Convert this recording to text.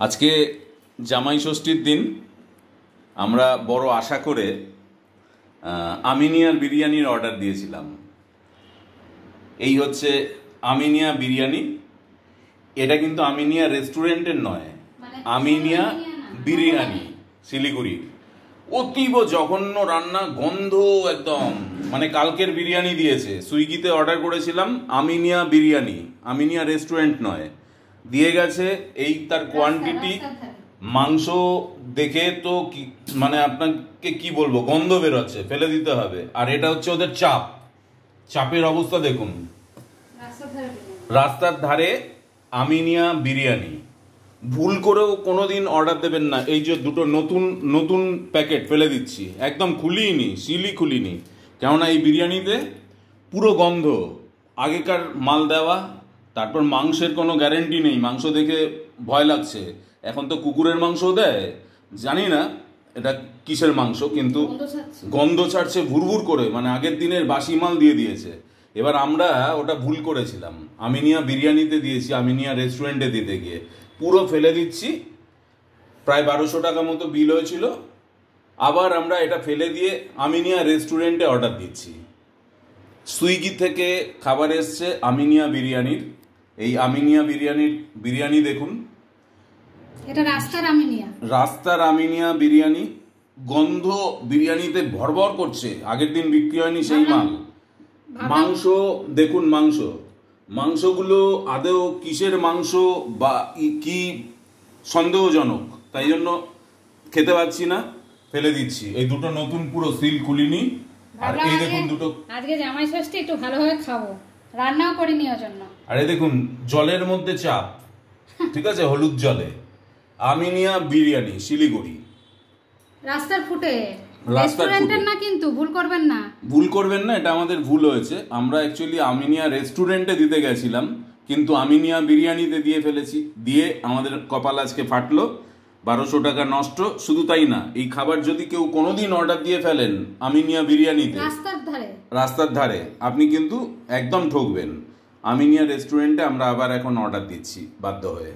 আজকে জামাই ষষ্ঠীর দিন আমরা বড় আশা করে আমিনিয়ার বিরিয়ানির অর্ডার দিয়েছিলাম। এই হচ্ছে আমিনিয়া বিরিয়ানি। এটা কিন্তু আমিনিয়া রেস্টুরেন্টের নয়, আমিনিয়া বিরিয়ানি, শিলিগুড়ি। অতীব জঘন্য রান্না, গন্ধ একদম, মানে কালকের বিরিয়ানি দিয়েছে। সুইগিতে অর্ডার করেছিলাম আমিনিয়া বিরিয়ানি, আমিনিয়া রেস্টুরেন্ট নয়, দিয়ে গেছে এই তার কোয়ান্টিটি। মাংস দেখে তো মানে আপনাকে কি বলবো, গন্ধ বেরোচ্ছে, ফেলে দিতে হবে। আর এটা হচ্ছে ওদের চাপের অবস্থা দেখুন। রাস্তার ধারে আমিনিয়া বিরিয়ানি। ভুল করেও কোনোদিন অর্ডার দেবেন না। এই যে দুটো নতুন নতুন প্যাকেট ফেলে দিচ্ছি, একদম খুলিনি, সিলই খুলিনি, কেননা এই বিরিয়ানিতে পুরো গন্ধ, আগেকার মাল দেওয়া। তারপর মাংসের কোনো গ্যারেন্টি নেই, মাংস দেখে ভয় লাগছে। এখন তো কুকুরের মাংস দেয়, জানি না এটা কিসের মাংস, কিন্তু গন্ধ ছাড়ছে ভুরভুর করে, মানে আগের দিনের বাসি মাল দিয়ে দিয়েছে। এবার আমরা ওটা ভুল করেছিলাম, আমিনিয়া বিরিয়ানিতে দিয়েছি, আমিনিয়া রেস্টুরেন্টে দিতে গিয়ে পুরো ফেলে দিচ্ছি। প্রায় 1200 টাকা মতো বিল হয়েছিল। আবার আমরা এটা ফেলে দিয়ে আমিনিয়া রেস্টুরেন্টে অর্ডার দিচ্ছি। সুইগি থেকে খাবার এসছে আমিনিয়া বিরিয়ানির। এই আমিনিয়া বিরিয়ানি দেখুন, এটা রাস্তার আমিনিয়া বিরিয়ানি। গন্ধ বিরিয়ানিতে ভরভর করছে, আগের দিন বিক্রি হয়নি সেই মাল। মাংস দেখুন, মাংসগুলো আদৌ কিসের মাংস বা কি সন্দেহজনক, তাই জন্য খেতে পাচ্ছি না, ফেলে দিচ্ছি। এই দুটো নতুন, পুরো সিল খুলিনি। আর এই দেখুন দুটো, আজকে জামাই ষষ্ঠী, একটু ভালোভাবে খাবো, রান্নাও করিনি ওর জন্য। আরে দেখুন, জলের মধ্যে চাপ, ঠিক আছে, হলুদ জলে। আমিনিয়া বিরিয়ানি, শিলিগুড়ি, রাস্তার ফুটে, রেস্টুরেন্টের না, কিন্তু ভুল করবেন না। এটা আমাদের ভুল হয়েছে। আমরা অ্যাকচুয়ালি আমিনিয়া রেস্টুরেন্টে দিতে গেছিলাম, কিন্তু আমিনিয়া বিরিয়ানিতে দিয়ে ফেলেছি। দিয়ে আমাদের কপাল আজকে ফাটলো, 1200 টাকা নষ্ট। শুধু তাই না, এই খাবার যদি কেউ কোনোদিন অর্ডার দিয়ে ফেলেন আমিনিয়া বিরিয়ানিতে রাস্তার ধারে, আপনি কিন্তু একদম ঠকবেন। আমিনিয়া রেস্টুরেন্টে আমরা আবার এখন অর্ডার দিচ্ছি বাধ্য হয়ে।